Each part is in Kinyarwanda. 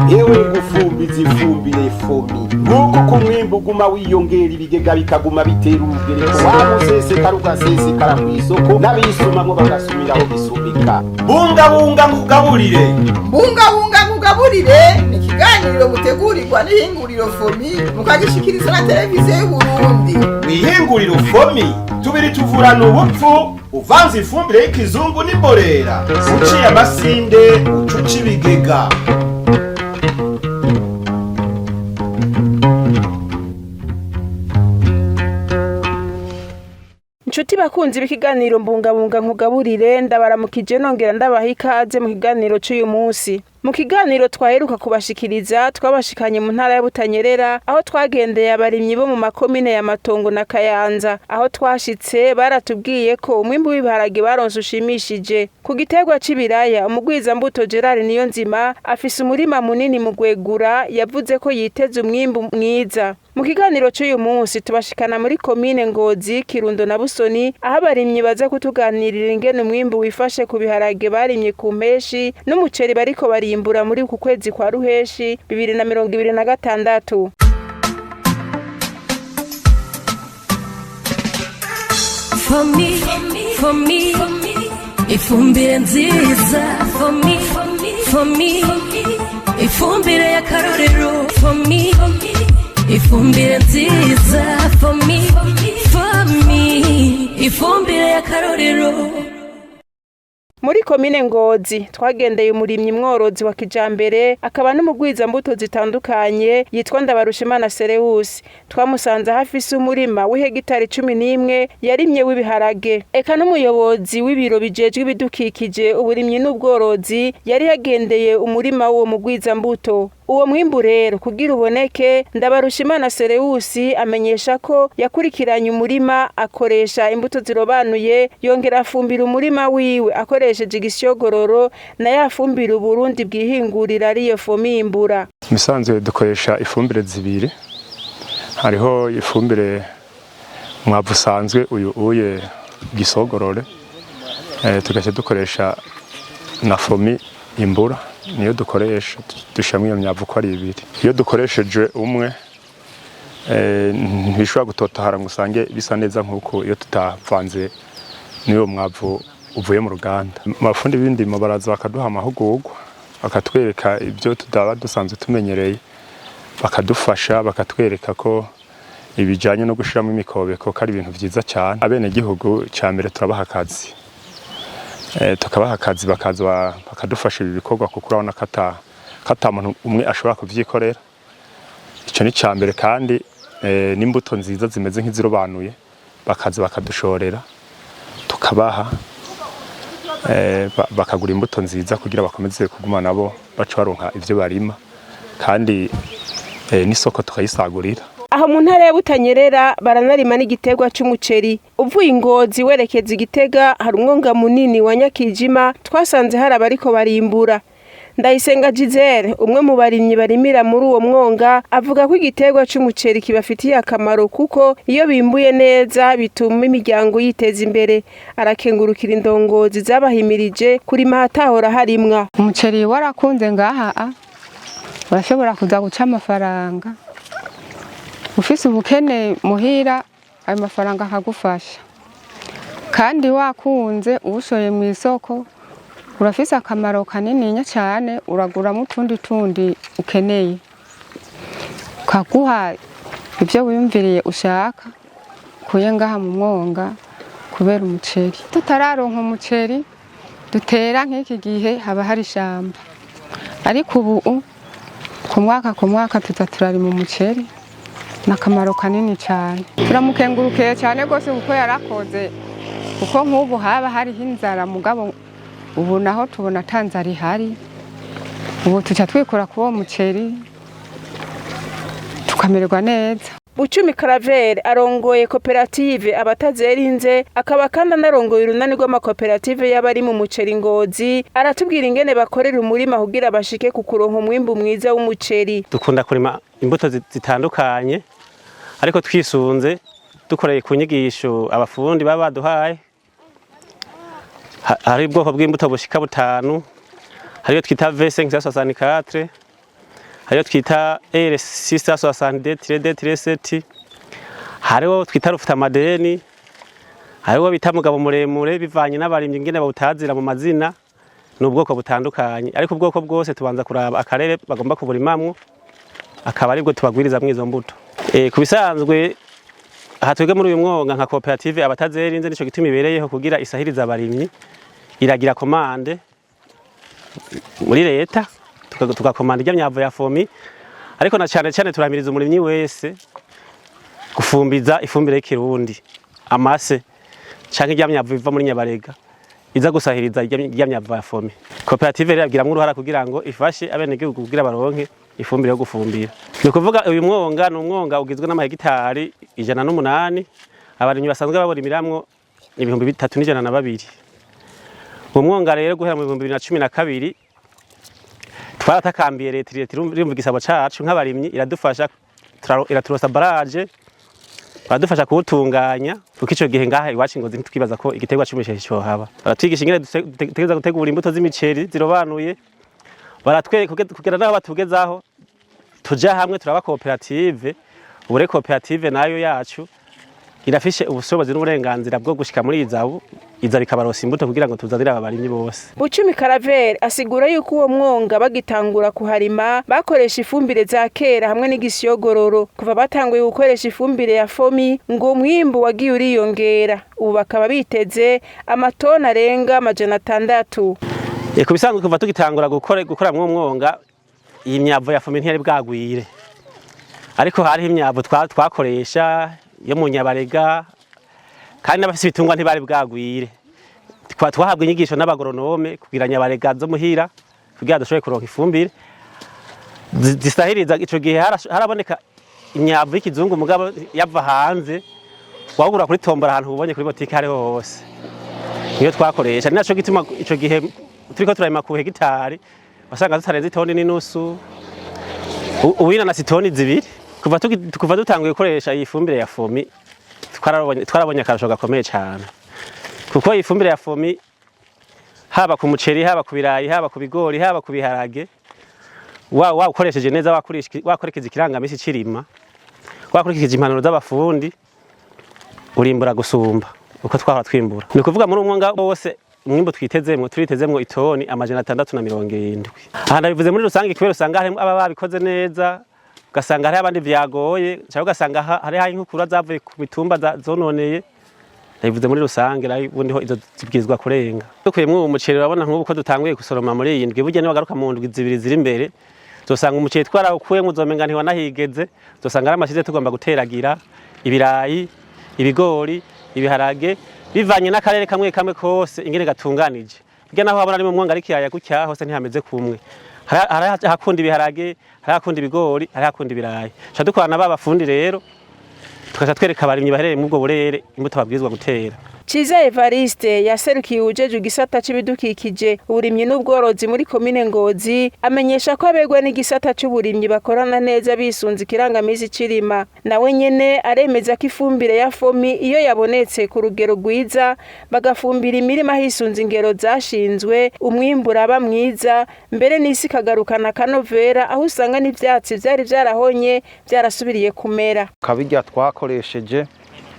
Yewe gufumbiza ifumbire fomi nuko ku mwimbu guma wiyongera ibigega bikaguma bitera urugereko wamusesekara ugasesekara kw'isoko n'abisumamwo bagasubiraho bisubika. Mbungabunga Nkugaburire. Mbungabunga Nkugaburire ni ikiganiro mutegurirwa n'ihinguriro fomi mukagishikiriza na televiziyo y'Uburundi. Mw'ihinguriro fomi tubiri tuvurana ubupfu uvanze ifumbire y'ikizungu n'imborera uciye amasinde ucuca ibigega. Nshuti bakunzi b'ikiganiro Mbungabunga Nkugaburire, ndabaramukije nongera ndabaha ikaze mu kiganiro cy'uyu munsi. Mu kiganiro twaheruka kubashikiriza twabashikanye mu ntara ya Butanyerera aho twagendeye abarimyi bo mu makomine ya Matongo na Kayanza. Aho twashitse baratubwiye ko umwimbu w'ibiharage baronse ushimishije. Ku giterwa c'ibiraya umugwizambuto Gerard Niyonzima afise umurima munini mu Gwegura, yavuze ko yiteze umwimbu mwiza. Mu kiganiro cy'uyu munsi tubashikana muri komine Ngozi, Kirundo na Busoni aho abarimyi baza kutuganirira ingene umwimbu wifashe ku biharage barimye ku mpeshi n'umuceri bariko barimbura muri ku kwezi kwa Ruheshi 2026. For me, ifumbire nziza. For me, ifumbire y'akarorero. For me, ifumbire nziza. For me, ifumbire y'akarorero. Muri komine Ngozi twagendeye umurimyi mworozi wa kijambere akaba n'umugwizambuto zitandukanye yitwa Ndabarushimana Sereusi. Twamusanze hafise umurima w'ihegitari 11 yarimye w'ibiharage. Eka n'umuyobozi w'ibiro bijejwe ibidukikije uburimyi n'ubworozi yari yagendeye umurima w'uwo mugwizambuto. Uwo mwimbu rero kugira uboneke, Ndabarushimana Sereusi amenyesha ko yakurikiranye umurima akoresha imbuto zirobanuye, yongera afumbira umurima wiwe akoresheje igishyogororo na yafumbira Uburundi bwihingurira ariyo fomimbura. Musanzwe dukoresha ifumbire zibiri. Hariho ifumbire mwavu sanzwe uye gisogorore, tugace dukoresha na fomi imbura. Niyo dukoresha dushamwe iyo myavu ko ari ibiri. Iyo dukoresheje umwe ntibishobora gutotahara ngo usange bisa neza nk'uko iyo tutavanze niyo mwavu uvuye mu ruganda. Abafundi b'indimo baraza bakaduha amahugurwa bakatwereka ibyo tudaba dusanzwe tumenyereye, bakadufasha bakatwereka ko ibijanye no gushiramo imikobeko ko ari ibintu vyiza cyane. Abene gihugu cya mbere turabaha akazi, tukabaha akazi bakaza bakadufasha ibi bikorwa kuko urabona kata muntu umwe ashobora kuvyikorera. Ico ni cyambere kandi n'imbuto nziza zimeze nk'izirobanuye bakaza bakadushorera tukabaha bakagura imbuto nziza kugira bakomeze kuguma nabo baca baronka ivyo barima kandi n'isoko tukayisagurira. Aho mu ntara ya Butanyerera baranarima n'igiterwa c'umuceri. Uvuye Ingozi werekeza Igitega hari umwonga munini wa Nyakijima twasanze hari abariko barimbura. Ndayisenga Giselle umwe mu barimyi barimira muri uwo mwonga avuga ko igiterwa c'umuceri kibafitiye akamaro kuko iyo bimbuye neza bituma imiryango yiteza imbere. Arakengurukira indongozi zabahimirije kurima hatahora harimwa. Umuceri warakunze ngaha urashobora kuza guca amafaranga. Ufise ubukene muhira ayo mafaranga akagufasha. Kandi wakunze ubushoye mu isoko urafise akamaro kanini cyane, uraguramo tundi ukeneye. Kaguha ibyo wiyumviriye ushaka kuye ngaha mu mwonga kubera umuceri. Tutararonka umuceri dutera nk'iki gihe haba hari shamba. Ariko ubu ku mwaka tuzaturarima umuceri. Nakamaro kanini cyane. Turamukengurukiye cyane gose kuko yarakoze. Kuko nk'ubu haba hari inzara mugabo ubu naho tubona tanzari hari. Ubu tuca twikora kuwo muceri tukamererwa neza. Bucumi Claver arongoye koperative abatazerinze akaba kandi anarongoye urunani rw'amakoperative y'abari mu muceri Ngozi. Aratubwira ingene bakorera umurima kugira bashike ku kuronka umwimbu mwiza w'umuceri. Dukunda kurima imbuto zitandukanye ariko twisunze dukoreye ku nyigisho abafundi baba baduhaye. Hari ubwoko bw'imbuto bushika 5 hariyo twita V564, hariyo twita R662-D-7, hariho twita rufutamadeni, hariho bita mugabo muremure bivanye n'abarimyi ingene bawutazira mu mazina n'ubwoko butandukanye, ariko ubwoko bwose tubanza kuraba akarere bagomba kuburimamwo akaba aribwo tubagwiriza mwizo mbuto. Kubisanzwe aha twebwe muri uyu mwonga nka koperative abatazerinze nico gituma ibereyeho kugira isahiriza abarimyi, iragira komande muri leta tugakomanda iby'amyavu ya fomi, ariko na cyane cyane turamiriza umurimyi wese gufumbiza ifumbire y'ikirundi amase canke iby'amyavu biva muri Nyabarega iza gusahiriza iby'amyavu ya fomi. Koperative rero yagiramwe uruhara kugira ngo ifashe abenegihugu kugira baronke ifumbire yo gufumbira. Ni kuvuga uyu mwonga ni umwonga ugizwe n'amahegitari 108, abarimyi basanzwe baborimiramwo 3102. Uwo mwonga rero guhera mu 2012 twaratakambiye leta iri mu gisabo cacu nk'abarimyi iradufasha iraturosa barage badufasha kuwutunganya, kuko ico gihe ngaha iwacu Ngozi tukibaza ko igiterwa cy'umuceri cyo haba. Baratwigisha ingene dutegeza gutegura imbuto z'imiceri zirobanuye, baratwereka kugera naho batugezaho tuja hamwe turaba koperative. Ubure koperative nayo yacu irafishe ubushobozi n'uburenganzira bwo gushika muri izabu iza bikabarosa imbuto kugira ngo tuzazira abarimyi bose. Bucumi Karaveri asigura yuko uwo mwonga bagitangura kuharima bakoresha ifumbire za kera hamwe n'igisiyogororo. Kuva batanguye gukoresha ifumbire ya fomi ngo umwimbu wagiye uriyongera, ubu bakaba biteze amatoni arenga 600. Kubisanzwe kuva tugitangura gukora mu mwonga iyi myavu ya fomi ntiyari bwagwire, ariko hariho imyavu twakoresha yo mu Nyabarega kandi n'abafite ibitungwa ntibari bwagwire. Twahabwa inyigisho n'abagoronome kugira Nyabarega zo muhira kugira dushoboye kuronka ifumbire zisahiriza. Ico gihe haraboneka imyavu y'ikizungu mugabo yava hanze wagura kuri tombora ahantu ubonye kuri botike hariho hose, niyo twakoresha. Ni naco gituma ico gihe turiko turarima ku hegitari wasanga zitarenze itoni n'inusu, uwina na sitoni zibiri. Kuva dutanguye gukoresha iyi fumbire ya fomi twarabonye akarusho gakomeye cyane, kuko iyi fumbire ya fomi haba ku muceri, haba ku birayi, haba ku bigori, haba ku biharage, ukoresheje neza wakorekeje ikirangamisi cirima, wakorekeje impanuro z'abafundi, urimbura gusumba uko twahora twimbura. Ni kuvuga muri umwonga wose umwimbu turitezemwo itoni 670. Aha ndabivuze muri rusange kubera usanga harimo aba babikoze neza, ugasanga hari abandi vyagoye, cyangwa ugasanga hari inkukura zavuye ku mitumba zononeye. Ndabivuze muri rusange ubundi ho izo zibwirizwa kurenga. Dukuyemwo umuceri urabona nk'ubu ko dutanguye gusoroma muri iyi ndwi, burya nibagaruka mu ndwi zibiri ziri imbere uzosanga umuceri twarawukuyemwo uzomenga ntiwanahigeze, uzosanga ari amashize tugomba guteragira ibirayi, ibigori, ibiharage bivanye n'akarere kamwe kose ingene gatunganije. Burya naho abona ari mu mwonga ari kiyaya gutya hose ntihameze kumwe. Hari hakunda ibiharage, hari hakunda ibigori, hari hakunda ibirayi. Cha dukorana babafundi rero tukaca twereka abarimyi bahereye mu bwo burere imbuto babwirizwa gutera. Ciza Evariste yaserukiye ujeje igisata c'ibidukikije uburimyi n'ubworozi muri komine Ngozi, amenyesha ko abegwa n'igisata c'uburimyi bakorana neza bisunze ikirangamisi cirima. Nawe nyene aremeza ko ifumbire ya fomi iyo yabonetse ku rugero rwiza bagafumbira imirima hisunze ingero zashinzwe, umwimbu uraba mwiza, mbere n'isi kagarukana kanovera aho usanga n'ivyatsi vyari vyarahonye byarasubiriye kumera. Kabirya twakoresheje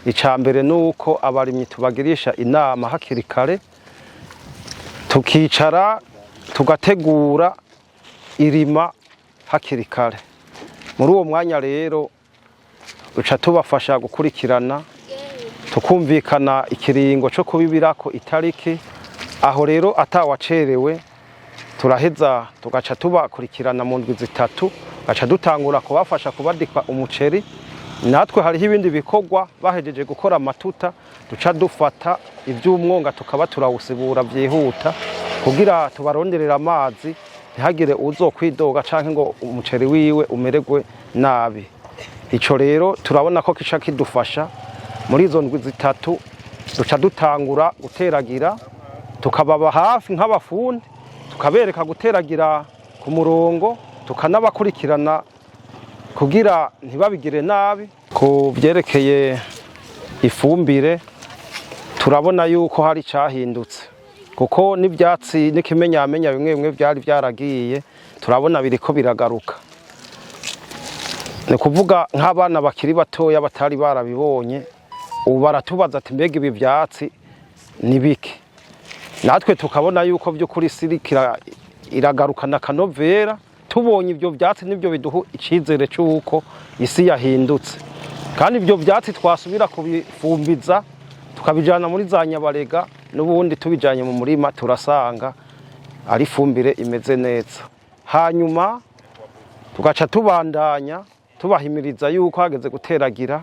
icambere nuko abarimyi tubagirisha inama hakiri kare, tukicara tugategura irima hakiri kare. Muri uwo mwanya rero uca tubafasha gukurikirana, tukumvikana ikiringo cyo kubibirako itariki. Aho rero atawacerewe turaheza tugaca tubakurikirana mu ndwi 3, gaca dutangura kubafasha kubadika umuceri. Natwe hariho ibindi bikorwa bahejeje gukora amatuta, duca dufata ivy'umwonga tukaba turawusibura byihuta kugira tubaronderera amazi ntihagire uzokwidoga canke ngo umuceri wiwe umererwe nabi. Ico rero turabona ko kica kidufasha. Muri izo ndwi 3 duca dutangura guteragira, tukababa hafi nk'abafundi, tukabereka guteragira ku murongo, tukanabakurikirana kugira ntibabigire nabi. Ku byerekeye ifumbire turabona yuko hari cyahindutse. kuko n'ibyatsi n'ikimenyamenya bimwe bimwe byari byaragiye turabona biriko biragaruka. Ni kuvuga nk'abana bakiri batoya batari barabibonye ubu baratubaza ati mbega ibi byatsi ni biki, natwe tukabona yuko by'ukuri sirikira iragarukana akanovera. Tubonye ibyo byatsi nibyo biduha icizere cy'uko isi yahindutse, kandi ibyo byatsi twasubira kubifumbiza tukabijana muri za nyabarega n'ubundi tubijanye mu murima turasanga ari fumbire imeze neza. Hanyuma tugaca tubandanya tubahimiriza yuko hageze guteragira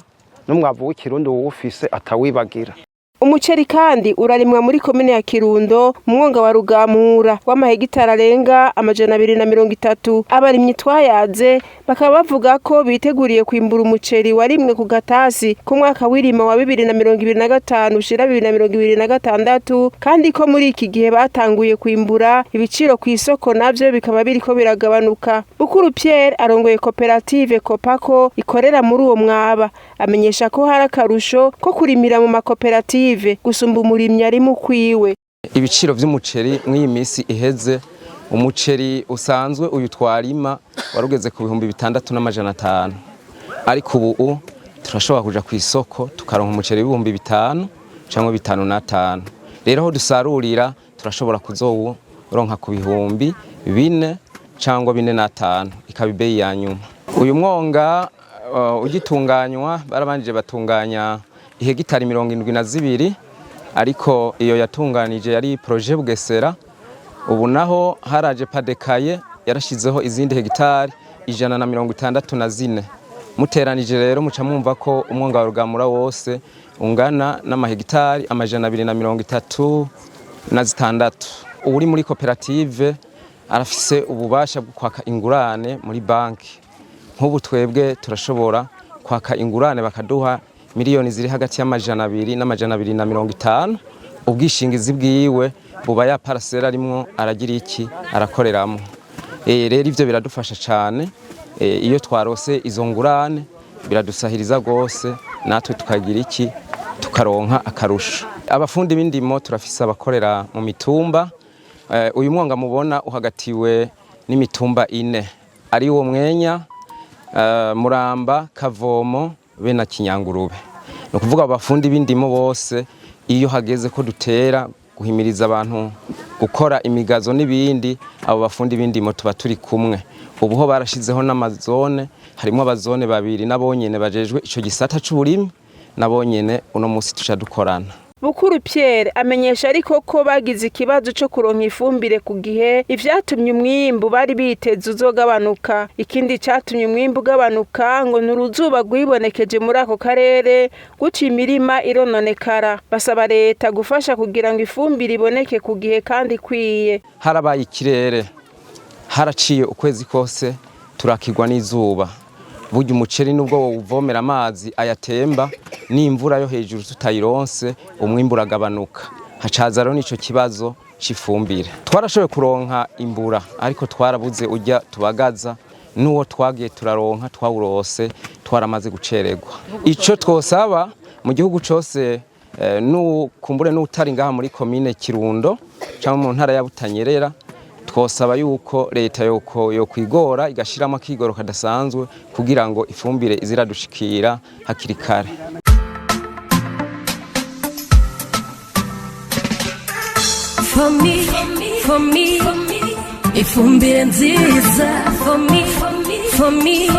n'umwavu w'ikirundo uwufise atawibagira. Umuceri kandi urarimwa muri komine ya Kirundo mu mwonga wa Rugamura w'amahegitari arenga 230. Abarimyi twayaze bakaba bavuga ko biteguriye kwimbura umuceri warimwe ku gatasi ku mwaka w'irima wa 2025 ushira 2026, kandi ko muri iki gihe batanguye kwimbura ibiciro ku isoko navyo bikaba biriko biragabanuka. Bukuru Pierre arongoye koperative Kopako ikorera muri uwo mwaba, amenyesha ko hari akarusho ko kurimira mu makoperative gusumba umurimyi ari mu kwiwe. Ibiciro vy'umuceri mw'iyi minsi iheze, umuceri usanzwe uyu twarima warugeze ku 6,500, ariko ubu turashobora kuja ku isoko tukaronka umuceri 5,000 cyangwa 5,500. Rero aho dusarurira turashobora kuzoronka ku 4,000 cyangwa 4,500, ikaba ibeyi ya nyuma. Uyu mwonga ugitunganywa barabanje batunganya ihegitari 72, ariko iyo yatunganije yari projet Bugesera. Ubu naho haraje padekaye yarashizeho izindi hegitari 164. Muteranije rero muca mwumva ko umwonga wa Rugamura wose ungana n'amahegitari 236. Uri muri koperative arafise ububasha bwo kwaka ingurane muri banki. Nk'ubu twebwe turashobora kwaka ingurane bakaduha miliyoni ziri hagati y'amajana 2 n'amajana 250. Ubwishingizi bwiwe buba ya parcelle arimwo aragira iki arakoreramo. Rero ivyo biradufasha cyane, iyo twarose izo ngurane biradusahiriza gose, natwe tukagira iki tukaronka akarusho. Abafundi b'indimo turafise abakorera mu mitumba. Uyu mwonga mubona uhagatiwe n'imitumba 4 ari wo Mwenya, Muramba, Kavomo be na Kinyangurube. No kuvuga abafundi b'indimo bose iyo hageze ko dutera guhimiriza abantu gukora imigazo n'ibindi, abo bafundi b'indimo tuba turi kumwe. Ubuho barashizeho n'amazone, harimo abazone 2 nabonyene bajejwe ico gisata c'uburimi, nabonyene uno musi tuca dukorana. Bukuru Pierre amenyesha ariko ko bagize ikibazo cyo kuronka ifumbire ku gihe, ivyatumye umwimbu bari biteze uzogabanuka. Ikindi catumye umwimbu ugabanuka ngo nuruzuba rwibonekeje muri ako karere, guca imirima irononekara. Basaba leta gufasha kugira ngo ifumbire iboneke ku gihe kandi kwiye. Harabaye ikirere, haraciye ukwezi kose turakigwa n'izuba. Burya umuceri nubwo uvomera amazi ayatemba, n'imvura yo hejuru tutayironse umwimbu uragabanuka. Hacaza rero nico kibazo c'ifumbire. Twarashoboye kuronka imbura, ariko twarabuze ujya tubagaza, nuwo twagiye turaronka twawurose twaramaze gucererwa. Ico twosaba mu gihugu cose kumbure n'utari ngaha muri komine Kirundo cyangwa mu ntara ya Butanyerera, twosaba yuko leta yo kwigora igashiramo akigoro kadasanzwe kugira ngo ifumbire iziradushikira hakiri kare. For me, ifumbire nziza. For me,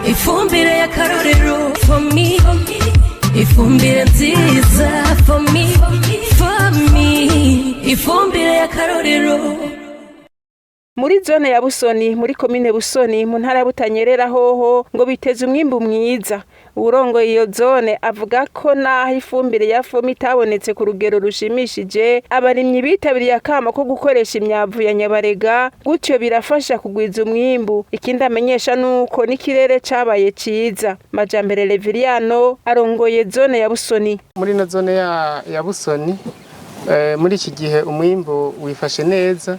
ifumbire y'akarorero. For me, ifumbire nziza. For me, ifumbire y'akarorero. Muri zone ya Busoni, muri komine Busoni mu ntara ya Butanyerera hoho ngo biteze umwimbu mwiza. Urongo iyo zone avuga ko naho ifumbire ya fomi itabonetse ku rugero rushimishije, abarimyi bitabiriye akama ko gukoresha imyavu ya nyabarega, gutyo birafasha kugwiza umwimbu. Ikindi amenyesha nuko n'ikirere cabaye ciza. Majambere Leviriano arongoye zone ya Busoni. Muri na zone ya Busoni muri iki gihe umwimbu wifashe neza,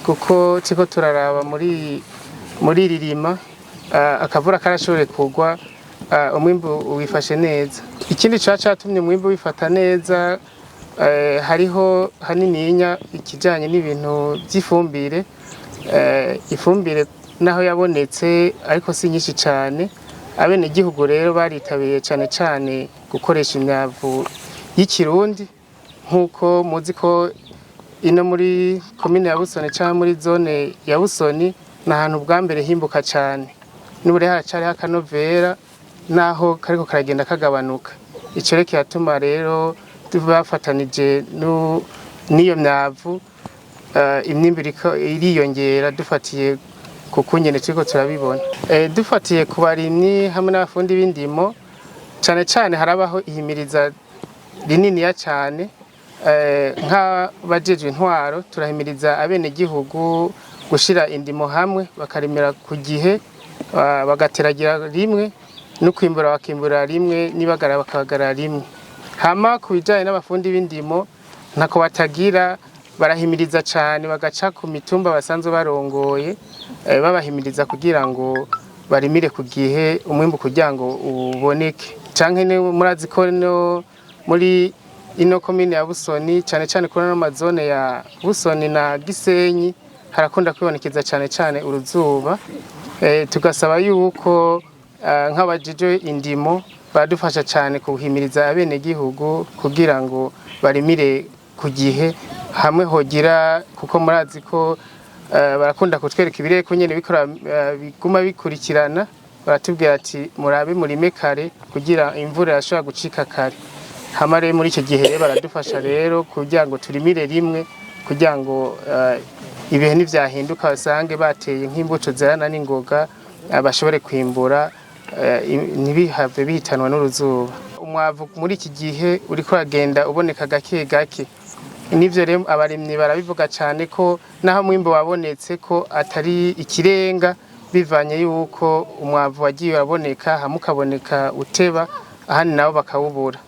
kuko ciko turaraba muri ririma akavura karashobore kugwa, umwimbu wifashe neza. Ikindi catumye umwimbu wifata neza hariho hanininya ikijyanye n'ibintu by'ifumbire. Ifumbire naho yabonetse ariko si nyinshi cyane, abenegihugu rero baritabiye cyane cyane gukoresha imyavu y'ikirundi, nk'uko muzi ko ino muri komine ya Busoni cyangwa muri zone ya Busoni ni ahantu bwa mbere himbuka cyane, n'ubure haracariho akanovera naho kariko karagenda kagabanuka. Icyo rero kiratuma rero bafatanije n'iyo myavu imyimbire iriyongera dufatiye ku kungene turiko turabibona. Dufatiye ku barimyi hamwe n'abafundi b'indimo, cyane cyane harabaho ihimiriza rininiya cyane. Nk'abajejwe intwaro turahimiriza abenegihugu gushira indimo hamwe, bakarimira ku gihe, bagateragira rimwe, no kwimbura bakimbura rimwe, nibagara bakabagara rimwe. Hama ku bijyanye n'abafundi b'indimo ntako batagira, barahimiriza cyane, bagaca ku mitumba basanzwe barongoye, babahimiriza kugira ngo barimire ku gihe, umwimbu kugira ngo uboneke. Canke murazi ko muri ino komine ya Busoni, cyane cyane kuri no mazone ya Busoni na Gisenyi, harakunda kwibonekeza cyane cyane uruzuba. Tugasaba yuko nk'abajije indimo badufasha cyane kuhimiriza abenegihugu kugira ngo barimire ku gihe, hamwe hogira, kuko murazi ko barakunda kutwereka ibireko nyene bikora biguma bikurikirana, baratubwira ati murabe murime kare kugira imvura yashobora gucika kare. Hama rero muri icyo gihe baradufasha rero kugira ngo turimire rimwe, kugira ngo ibihe nivyahinduka basange bateye nk'imbuto zerana n'ingoga, bashobore kwimbura ntibihave bihitanwa n'uruzuba. Umwavu muri iki gihe uriko uragenda uboneka gake gake, nivyo rero abarimyi barabivuga cyane ko naho mwimbo wabonetse ko atari ikirenga, bivanye yuko umwavu wagiye uraboneka, hamukaboneka uteba, ahandi nabo bakawubura.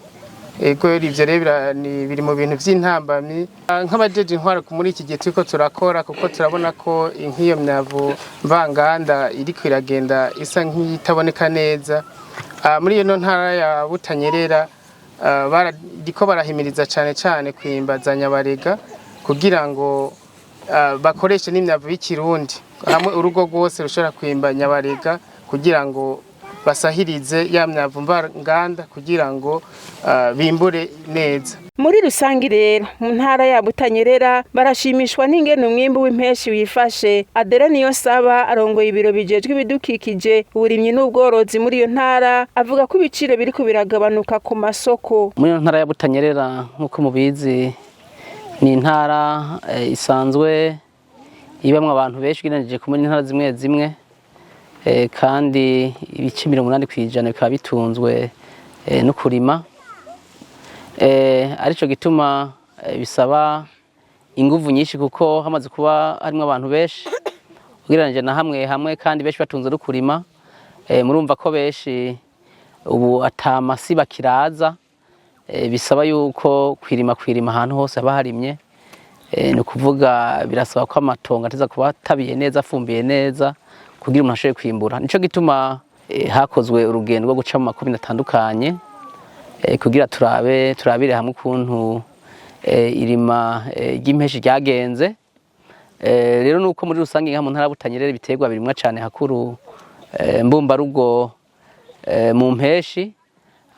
Ego ivyo rero biri mu bintu vy'intambamyi. Nk'abajeje intwaro muri iki gihe turiko turakora, kuko turabona ko nk'iyo myavu mvanganda iriko iragenda isa nk'itaboneka neza. Muri iyo ntara ya Butanyerera bariko barahimiriza cyane cyane kwimbazanya barega, kugira ngo bakoreshe n'imyavu y'ikirundi, hamwe urugo rwose rushobora kwimbanya barega, kugira ngo basahirize ya myavu mvanganda kugira ngo bimbure neza. Muri rusangi rero mu ntara ya Butanyerera barashimishwa n'ingene umwimbu w'impeshi wifashe. Adere niyo saba arongoye ibiro bijejwe ibidukikije, uburimyi n'ubworozi muri iyo ntara, avuga ko ibiciro biriko biragabanuka ku masoko. Muri iyo ntara ya Butanyerera nk'uko mubizi, ni intara isanzwe ibamwe abantu benshi ugereranije ku muri ntara zimwe zimwe, kandi ibice 80% bikaba bitunzwe no kurima. Arico gituma bisaba inguvu nyinshi, kuko hamaze kuba harimo abantu benshi ugereranije na hamwe kandi benshi batunze no kurima. Murumva ko benshi ubu atamasi bakiraza, bisaba yuko kwirima ahantu hose haba harimye. Ni kuvuga birasaba ko amatongo ateza kuba tabiye neza, afumbiye neza, kugira umuntu ashobore kwimbura. Nico gituma hakozwe urugendo rwo guca mu makomine atandukanye, kugira turabire hamwe ukuntu irima ry'impeshi ryagenze. Rero nuko muri rusange nka mu ntara Butanyerera ibiterwa birimwa cyane hakuru mbumbarugo mu mpeshi,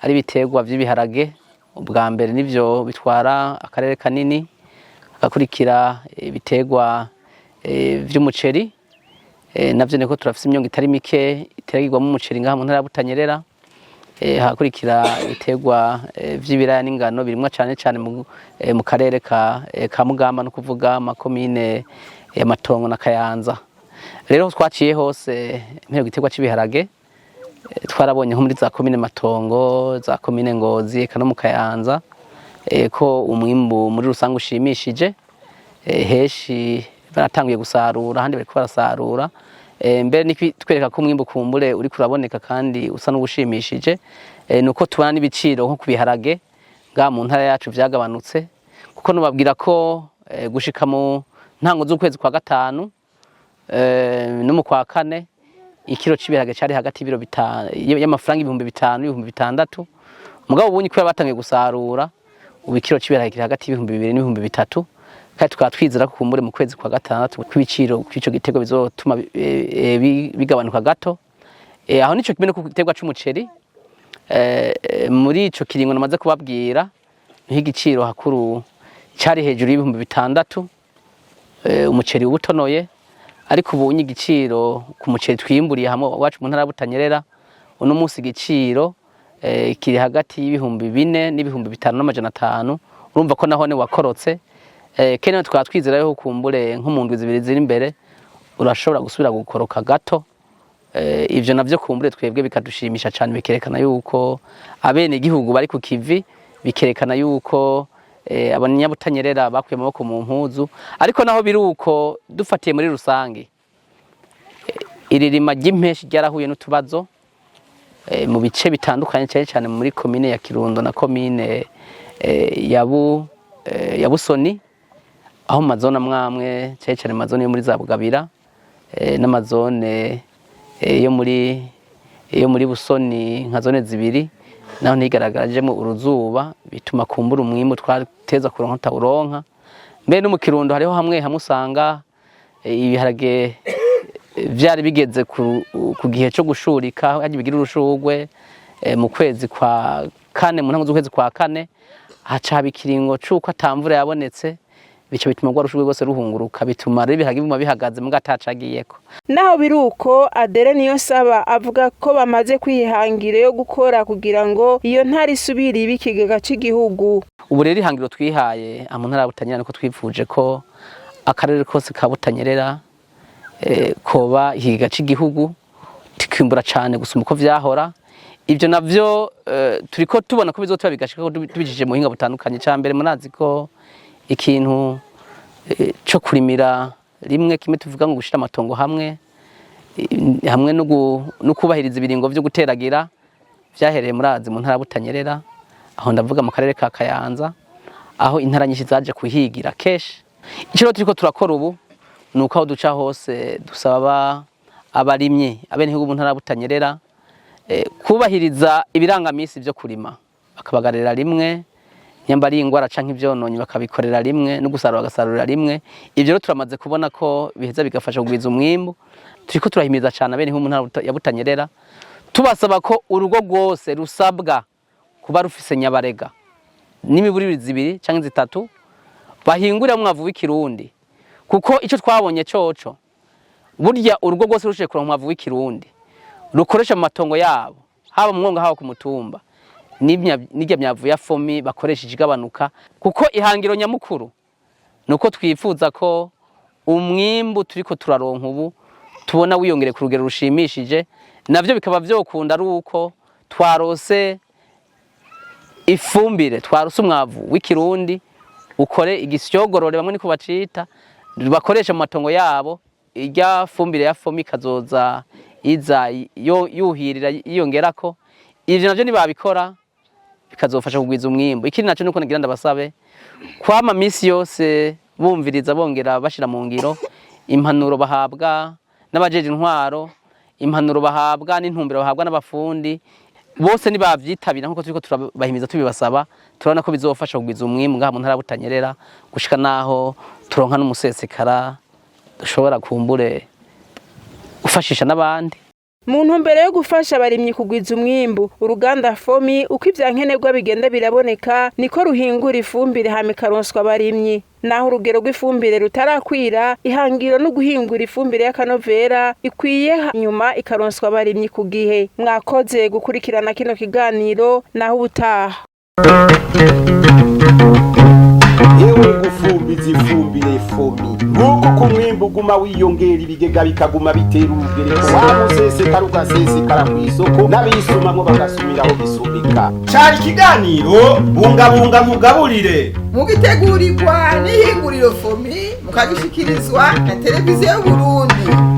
ari ibiterwa by'ibiharage. Ubwa mbere nivyo bitwara akarere kanini, hagakurikira ibiterwa vy'umuceri, navyo niko turafise imyongo itari mike iteragirwamo umuceri ngaha mu ntara Butanyerera. Hakurikira ibiterwa vy'ibiraya n'ingano birimwa cyane cyane mu karere ka Mugamba, no kuvuga makomine ya Matongo na Kayanza. Rero twaciye hose mpero giterwa cy'ibiharage, twarabonye nko muri za komine Matongo, za komine Ngozi, eka no mu Kayanza, ko umwimbu muri rusange ushimishije. Heshi baratangiye gusarura, handi bariko barasarura. Mbere ni twereka ko umwimbu kumbure uri kuraboneka kandi usa n'ubushimishije. Nuko tubana n'ibiciro nko kubiharage nga mu ntara yacu vyagabanutse, kuko nubabwira ko gushika mu ntango z'ukwezi kwa gatanu no mu kwa kane ikiro c'ibiharage cari hagati y'ibiro 5 y'amafaranga 5,000 n'ibihumbi 6,000. Mugabo ubunyi ko batangiye gusarura, ubikiro cibirayi kiri hagati y'ibihumbi 2 n'ibihumbi 3 kandi tukaba twizera ko kumbure mu kwezi kwa gatandatu kw'ibiciro kw'ico gitego bizotuma bigabanuka gato. Aho nico kimene ku gitegwa c'umuceri muri ico kiringo namaze kubabwira nk'igiciro hakuru cari hejuru y'ibihumbi 6 umuceri ubutonoye, ariko ubu igiciro ku muceri twimburiye hamwe wacu mu ntara butanyerera uno munsi igiciro kiri hagati y'ibihumbi 4 n'ibihumbi 5,500. Urumva ko nahone wakorotse. Kene tukaba twizera yo kumbure nko mu ndwi zibiri ziri imbere urashobora gusubira gukoroka gato. Ivyo navyo kumbure twebwe bikadushimisha cyane, bikerekana yuko abene igihugu bari ku kivi, bikerekana yuko abanyabutanyerera bakuye amaboko mu mpuzu. Ariko naho biruko dufatiye muri rusange iririma ry'impeshi ryarahuye n'utubazo mu bice bitandukanye, cyane cyane muri komine ya Kirundo na komine ya Busoni, aho mazone amwamwe cyane cyane mazone yo muri za Bugabira n'amazone yo muri Busoni nka zone zibiri naho ntigaragajemo uruzuba, bituma kumbura umwimbu twateza kuronka tawuronka. Mbe no mu Kirundo hariho hamwe usanga ibiharage vyari bigeze ku gihe cyo gushurika, haje bigira urushugwe mu kwezi kwa 4, mu ntango z'ukwezi kwa 4 haca habikiringo cuko atamvura yabonetse, bico bituma gwa rushugwe rwose ruhunguruka, bituma rero ibiharage bimwe bihagaze mu gatacagiyeko. Naho biruko Adere niyo saba avuga ko bamaze kwihangira yo gukora kugira ngo iyo ntari subiri ibikigega cy'igihugu. Ubu rero ihangiro twihaye mu ntara butanyerera niko twifuje ko akarere kose ka Butanyerera koba ikigega cy'igihugu tikimbura cyane gusuma uko vyahora. Ivyo navyo turiko tubona ko bizotuba bigashika ko tubijije mu hinga butandukanye. Cyambere munazi ko ikintu cyo kurimira rimwe kimwe tuvuga ngo gushira amatongo hamwe no kubahiriza ibiringo byo guteragira vyahereye murazi mu ntara Butanyerera, aho ndavuga mu karere ka Kayanza, aho intara nyinshi zaje kuhigira kesh. Icyo turiko turakora ubu nuko aho duca hose dusaba abarimye abene mu ntara Butanyerera kubahiriza ibirangamisi byo kurima, bakabagarira rimwe, nyambari ingwara canke ivyononye bakabikorera rimwe, no gusarura bagasarurira rimwe. Ivyo rero turamaze kubona ko biheza bigafasha kugwiza umwimbu. Turiko turahimiriza cyane abene mu ntara ya Butanyerera, tubasaba ko urugo rwose rusabwa kuba rufise nyabarega n'imiburire 2 canke 3 bahingurira mwavu w'ikirundi, kuko ico twabonye coco burya urugo rwose rushiye kuronka mwavu w'ikirundi rukoresha mu matongo yabo, haba mu mwonga haba ku mutumba, n'irya myavu ya fomi bakoresheje igabanuka. Kuko ihangiro nyamukuru nuko twifuza ko umwimbu turiko turaronka ubu tubona wiyongere ku rugero rushimishije, navyo bikaba vyokunda ari uko twarose ifumbire, twarose umwavu w'ikirundi ukore igisyogorore bamwe niko bacita, bakoresha mu matongo yabo. Irya fumbire ya fomi kazoza iza yuhirira yiyongerako. Ivyo navyo nibabikora bikazofasha kugwiza umwimbu. Ikindi naco nuko nagira ndabasabe kwama misi yose bumviriza bongera bashira mu ngiro impanuro bahabwa n'abajeje intwaro, impanuro bahabwa n'intumbero bahabwa n'abafundi, bose nibavyitabira nkuko turiko turabahimiza tubibasaba. Turabona ko bizofasha kugwiza umwimbu ngaha mu ntara Butanyerera, gushika naho turonka n'umusesekara dushobora kumbure gufashisha n'abandi. Mu ntumbero yo gufasha abarimyi kugwiza umwimbu, uruganda fomi uko ivyankenerwa bigenda biraboneka niko ruhingura ifumbire hama ikaronswa abarimyi. Naho urugero rw'ifumbire rutarakwira, ihangiro no guhingura ifumbire y'akanovera ikwiye nyuma ikaronswa abarimyi ku gihe. Mwakoze gukurikirana kino kiganiro, naho ubutaha. Yewe gufumbiza ifumbire fomi, nguko kumwimbu guma wiyongera ibigega bikaguma bitera urugereko, wamusesekara ugasesekara kw'isoko, n'abisumamwo bagasumiraho bisumika. Cari ikiganiro Mbungabunga Nkugaburire, mugitegurirwa n'ihinguriro fomi, mukagishikirizwa na televiziyo y'Uburundi.